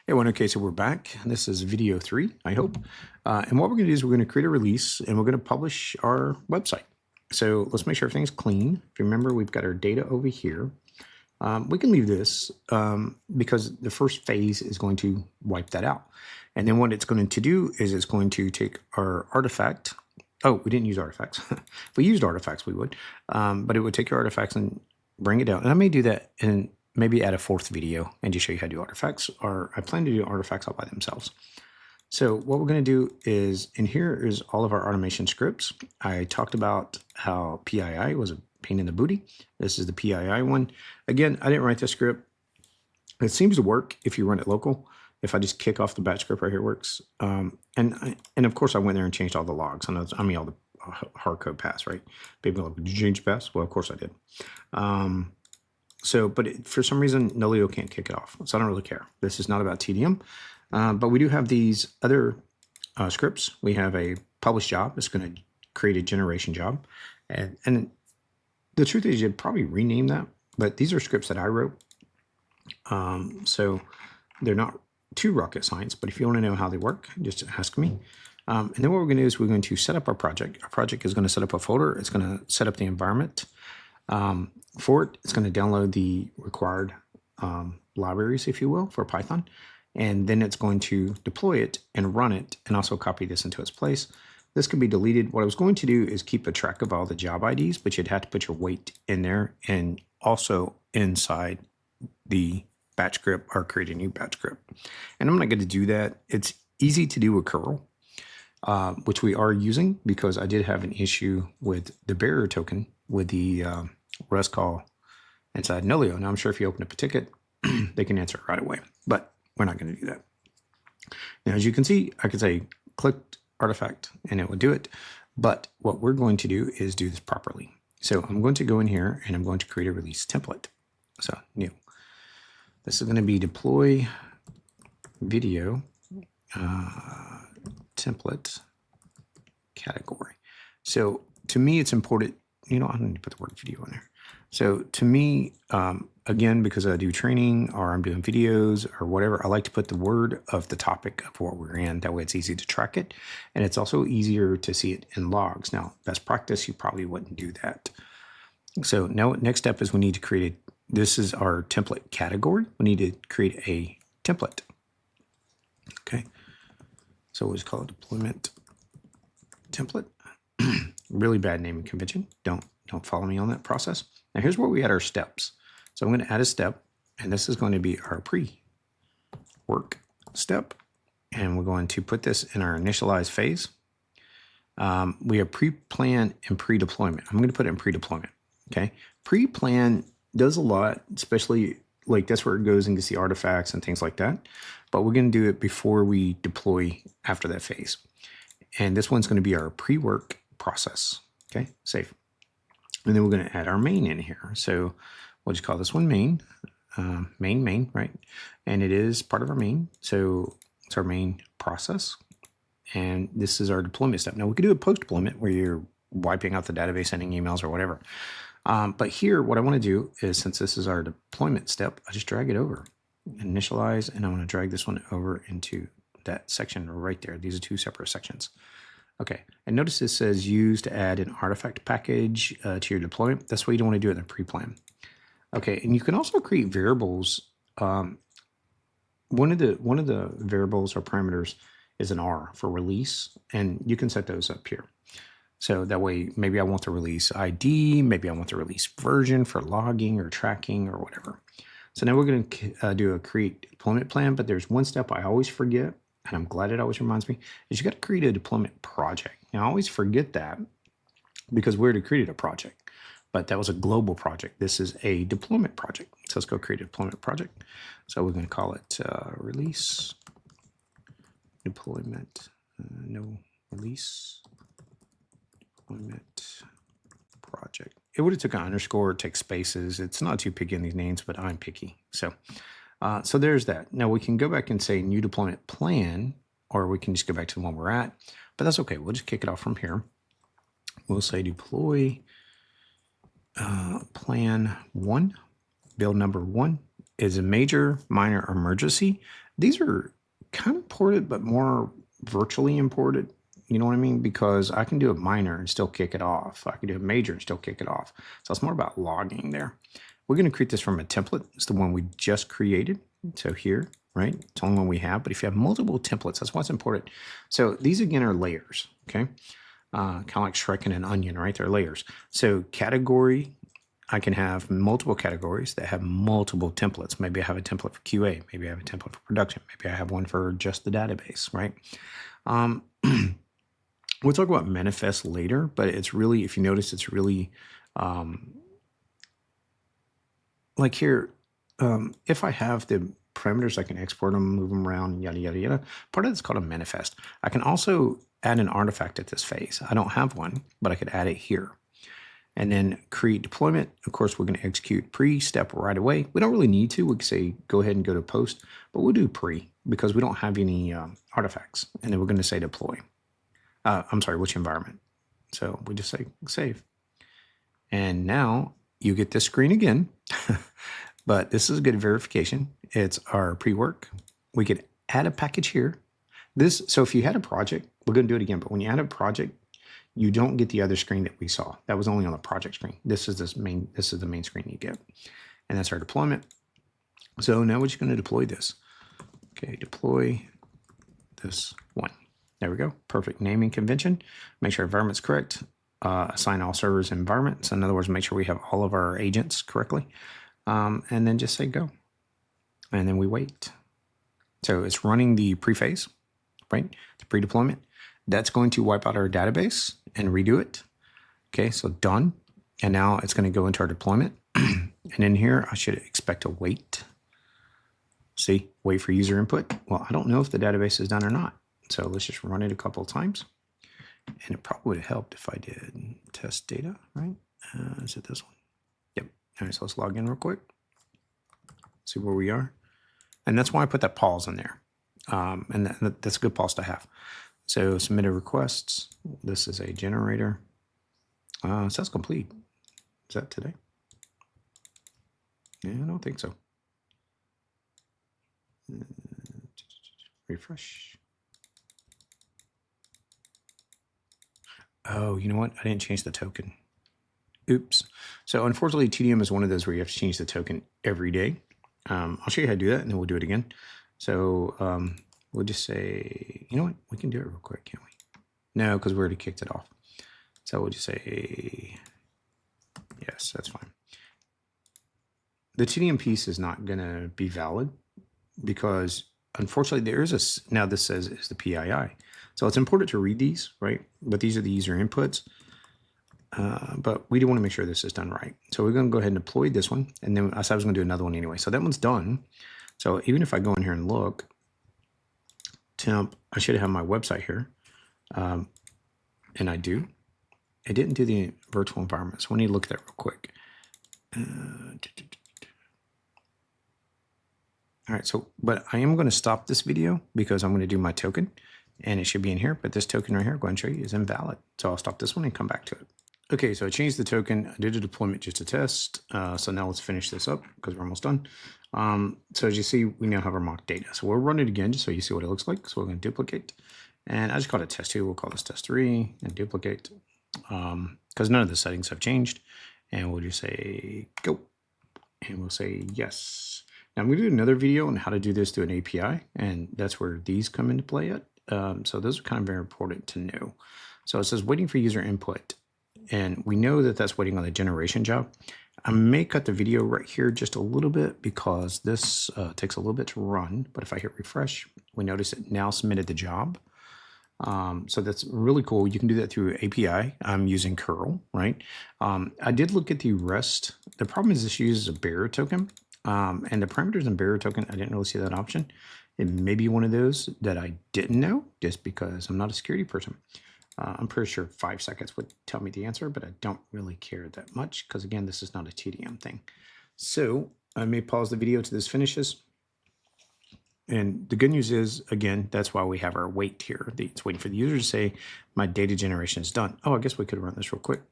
Hey, well, okay, so we're back. This is video 3, I hope. And what we're going to do is we're going to create a release and we're going to publish our website. So let's make sure everything's clean. If you remember, we've got our data over here. We can leave this because the first phase is going to wipe that out. And then what it's going to do is it's going to take our artifact. Oh, we didn't use artifacts. If we used artifacts, we would. But it would take your artifacts and bring it down. And I may do that in maybe add a 4th video and just show you how to do artifacts, or I plan to do artifacts all by themselves. So what we're going to do is, in here is all of our automation scripts. I talked about how PII was a pain in the booty. This is the PII one. Again, I didn't write this script. It seems to work if you run it local. If I just kick off the batch script right here, it works. And of course I went there and changed all the logs. I mean all the hard code paths, right? People go, did you change paths? Well, of course I did. But for some reason, Nolio can't kick it off. So I don't really care. This is not about TDM. But we do have these other scripts. We have a publish job. It's going to create a generation job. And the truth is you'd probably rename that. But these are scripts that I wrote. So they're not too rocket science. But if you want to know how they work, just ask me. And then what we're going to do is we're going to set up our project. Our project is going to set up a folder. It's going to set up the environment. For it, it's going to download the required libraries, if you will, for Python. And then it's going to deploy it and run it and also copy this into its place. This can be deleted. What I was going to do is keep a track of all the job IDs, but you'd have to put your weight in there and also inside the batch script or create a new batch script. And I'm not going to do that. It's easy to do with curl, which we are using because I did have an issue with the barrier token with the REST call inside Nolio. Now I'm sure if you open up a ticket, they can answer it right away, but we're not going to do that. Now, as you can see, I could say clicked artifact and it would do it. But what we're going to do is do this properly. So I'm going to go in here and I'm going to create a release template. So new. This is going to be deploy video template category. So to me, it's important. I don't need to put the word video in there. So to me, again, because I do training or I'm doing videos or whatever, I like to put the word of the topic of what we're in. That way it's easy to track it. And it's also easier to see it in logs. Now, best practice, you probably wouldn't do that. So now next step is we need to create this is our template category. We need to create a template. Okay. So we'll just call it deployment template. Really bad naming convention. Don't follow me on that process. Now here's where we add our steps. So I'm going to add a step, and this is going to be our pre-work step. And we're going to put this in our initialize phase. We have pre-plan and pre-deployment. I'm going to put it in pre-deployment. Okay. Pre-plan does a lot, especially like that's where it goes and gets the artifacts and things like that. But we're going to do it before we deploy after that phase. And this one's going to be our pre-work process. Okay, save. And then we're going to add our main in here. So we'll just call this one main, main, right? And it is part of our main. So it's our main process. And this is our deployment step. Now we could do a post-deployment where you're wiping out the database, sending emails or whatever. But here, what I want to do is, since this is our deployment step, I just drag it over, initialize, and I want to drag this one over into that section right there. These are 2 separate sections. Okay, and notice this says use to add an artifact package to your deployment. That's why you don't want to do it in the pre-plan. Okay, and you can also create variables. One of the variables or parameters is an R for release, and you can set those up here. So that way, maybe I want the release ID, maybe I want the release version for logging or tracking or whatever. So now we're going to do a create deployment plan, but there's one step I always forget, and I'm glad it always reminds me, is you got to create a deployment project. Now, I always forget that because we already created a project, but that was a global project. This is a deployment project. So let's go create a deployment project. So we're going to call it release deployment, no release deployment project. It would have took an underscore, take spaces. It's not too picky in these names, but I'm picky. So there's that. Now we can go back and say new deployment plan, or we can just go back to the one we're at, but that's okay. We'll just kick it off from here. We'll say deploy plan 1, build number 1 is a major, minor, or emergency. These are kind of imported, but more virtually imported. You know what I mean? Because I can do a minor and still kick it off. I can do a major and still kick it off. So it's more about logging there. We're going to create this from a template. It's the one we just created. So here, right? It's the only one we have. But if you have multiple templates, that's what's important. So these again are layers, okay? Kind of like Shrek and an onion, right? They're layers. So category, I can have multiple categories that have multiple templates. Maybe I have a template for QA. Maybe I have a template for production. Maybe I have one for just the database, right? We'll talk about manifest later, but it's really, if you notice, it's really like here, if I have the parameters, I can export them, move them around, yada, yada, yada. Part of it's called a manifest. I can also add an artifact at this phase. I don't have one, but I could add it here. And then create deployment. Of course, we're going to execute pre-step right away. We don't really need to. We could say go ahead and go to post, but we'll do pre because we don't have any artifacts. And then we're going to say deploy. I'm sorry, which environment? So we just say save. And now you get this screen again, but this is a good verification. It's our pre-work. We could add a package here. So if you had a project, we're going to do it again, but when you add a project, you don't get the other screen that we saw. That was only on the project screen. This is the main screen you get. And that's our deployment. So now we're just going to deploy this. Okay, deploy this one. There we go. Perfect naming convention. Make sure environment's correct. Assign all servers environment. So in other words, make sure we have all of our agents correctly. And then just say go. And then we wait. So it's running the pre-phase, right? The pre-deployment. That's going to wipe out our database and redo it. Okay, so done. And now it's going to go into our deployment. And in here, I should expect a wait. See, wait for user input. Well, I don't know if the database is done or not. So let's just run it a couple of times. And it probably would have helped if I did test data, right? Is it this one? Yep. All right, so let's log in real quick. See where we are. And that's why I put that pause in there. And that's a good pause to have. So submitted requests. This is a generator. It says complete. Is that today? Yeah, I don't think so. Refresh. Oh, you know what? I didn't change the token. Oops. So unfortunately, TDM is one of those where you have to change the token every day. I'll show you how to do that, and then we'll do it again. So we'll just say, you know what? We can do it real quick, can't we? No, because we already kicked it off. So we'll just say, yes, that's fine. The TDM piece is not going to be valid because unfortunately there is a, now this says is the PII. So it's important to read these, right? But these are the user inputs. But we do want to make sure this is done right. So we're going to go ahead and deploy this one. And then I said I was going to do another one anyway. So that one's done. So even if I go in here and look, temp, I should have my website here. And I do. I didn't do the virtual environment. So we need to look at that real quick. All right, so, but I am going to stop this video because I'm going to do my token and it should be in here, but this token right here, go ahead and show you, is invalid. So I'll stop this one and come back to it. Okay, so I changed the token. I did a deployment just to test. So now let's finish this up because we're almost done. So as you see, we now have our mock data. So we'll run it again just so you see what it looks like. So we're going to duplicate. And I just called it test 2. We'll call this test 3 and duplicate because none of the settings have changed. And we'll just say go. And we'll say yes. Now I'm going to do another video on how to do this through an API. And that's where these come into play at. So those are kind of very important to know. So it says waiting for user input. And we know that that's waiting on the generation job. I may cut the video right here just a little bit because this takes a little bit to run. But if I hit refresh, we notice it now submitted the job. So that's really cool. You can do that through API. I'm using curl, right? I did look at the REST. The problem is this uses a bearer token. And the parameters in bearer token, I didn't really see that option. It may be one of those that I didn't know just because I'm not a security person. I'm pretty sure 5 seconds would tell me the answer, but I don't really care that much because, again, this is not a TDM thing. So I may pause the video till this finishes. And the good news is, again, that's why we have our wait here. It's waiting for the user to say, my data generation is done. Oh, I guess we could run this real quick.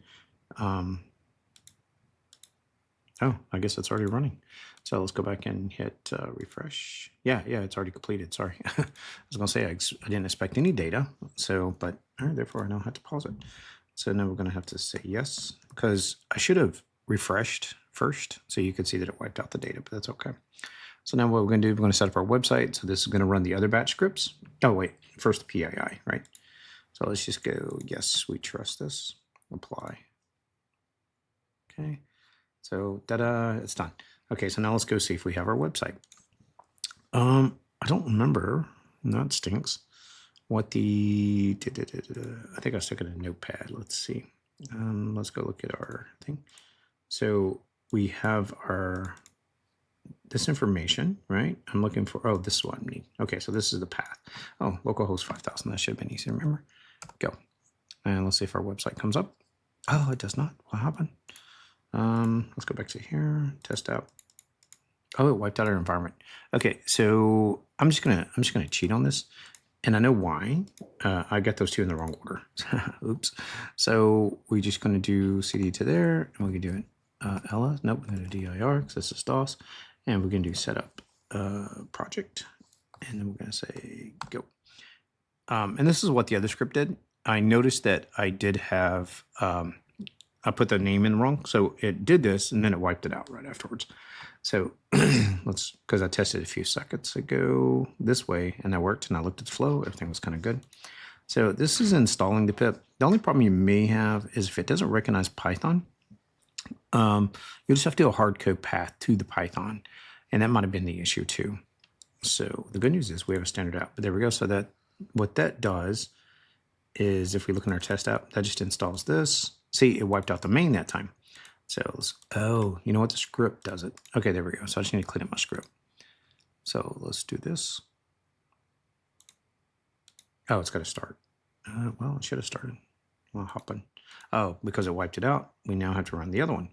Oh, I guess it's already running. So let's go back and hit refresh. Yeah, it's already completed. Sorry. I was going to say I didn't expect any data. So, but all right, therefore I now have to pause it. So now we're going to have to say yes, because I should have refreshed first so you could see that it wiped out the data, but that's okay. So now what we're going to do, we're going to set up our website. So this is going to run the other batch scripts. Oh, wait, first the PII, right? So let's just go, yes, we trust this, apply. Okay, so ta-da, it's done. Okay, so now let's go see if we have our website. I don't remember, that stinks, what the, I think I stuck it in a notepad. Let's see. Let's go look at our thing. So we have this information, right? I'm looking for, oh, this is what I need. Okay, so this is the path. Oh, localhost 5000, that should have been easy to remember. Go. And let's see if our website comes up. Oh, it does not. What happened? Let's go back to here, test out. Oh, it wiped out our environment. Okay, so I'm just gonna cheat on this, and I know why. I got those two in the wrong order. Oops. So we're just gonna do CD to there, and we can do it. Ella, nope, we're gonna do dir because this is DOS, and we're gonna do setup project, and then we're gonna say go. And this is what the other script did. I noticed that I did have I put the name in wrong, so it did this, and then it wiped it out right afterwards. So let's, because I tested a few seconds ago this way, and that worked, and I looked at the flow, everything was kind of good. So this is installing the pip. The only problem you may have is if it doesn't recognize Python, you'll just have to do a hard code path to the Python, and that might have been the issue too. So the good news is we have a standard out, but there we go. So that what that does is if we look in our test app, that just installs this. See, it wiped out the main that time. So, oh, you know what? The script does it. Okay, there we go. So I just need to clean up my script. So let's do this. Oh, it's got to start. Well, it should have started. Well, hop on. Oh, because it wiped it out, we now have to run the other one.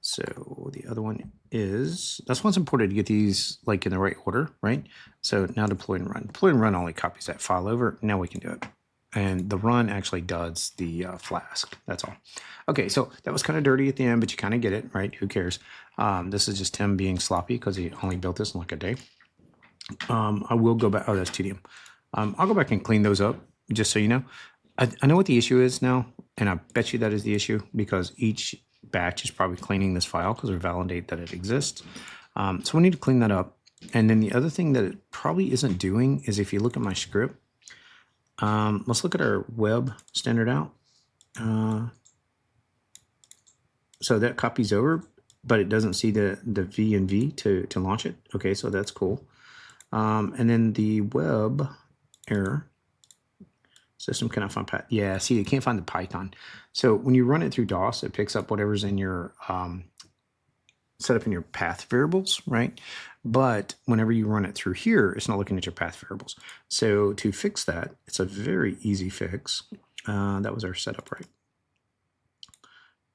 So the other one is, that's why it's important to get these like in the right order, right? So now deploy and run. Deploy and run only copies that file over. Now we can do it. And the run actually does the Flask. That's all. Okay, so that was kind of dirty at the end, but you kind of get it, right? Who cares? This is just Tim being sloppy because he only built this in like a day. I will go back. Oh, that's TDM. I'll go back and clean those up, just so you know. I know what the issue is now, and I bet you that is the issue because each batch is probably cleaning this file because we validate that it exists. So we need to clean that up. And then the other thing that it probably isn't doing is if you look at my script, let's look at our web standard out. So that copies over, but it doesn't see the V and V to launch it. Okay, so that's cool. And then the web error, system cannot find path. Yeah, see, it can't find the Python. So when you run it through DOS, it picks up whatever's in your set up in your path variables, right? But whenever you run it through here, it's not looking at your path variables. So to fix that, it's a very easy fix. That was our setup, right?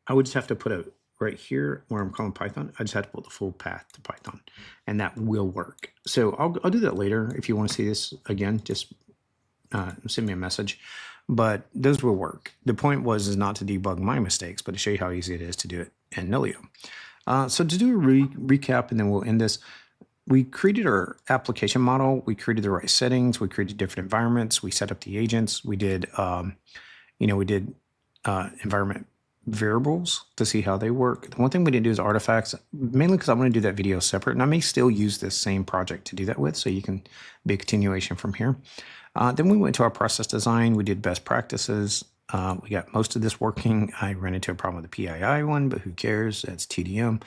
I would just have to put a right here where I'm calling Python. I just have to put the full path to Python, and that will work. So I'll do that later. If you want to see this again, just send me a message. But those will work. The point is not to debug my mistakes, but to show you how easy it is to do it in Nolio. So to do a recap, and then we'll end this. We created our application model. We created the right settings. We created different environments. We set up the agents. We did, environment variables to see how they work. The one thing we didn't do is artifacts, mainly because I want to do that video separate, and I may still use this same project to do that with, so you can be a continuation from here. Then we went to our process design. We did best practices. We got most of this working. I ran into a problem with the PII one, but who cares? That's TDM.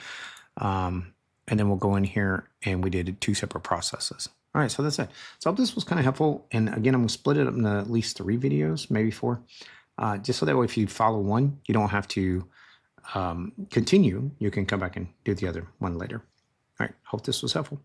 And then we'll go in here and we did 2 separate processes. All right, so that's it. So I hope this was kind of helpful. And again, I'm gonna split it up into at least 3 videos, maybe 4, just so that way if you follow one, you don't have to continue. You can come back and do the other one later. All right, hope this was helpful.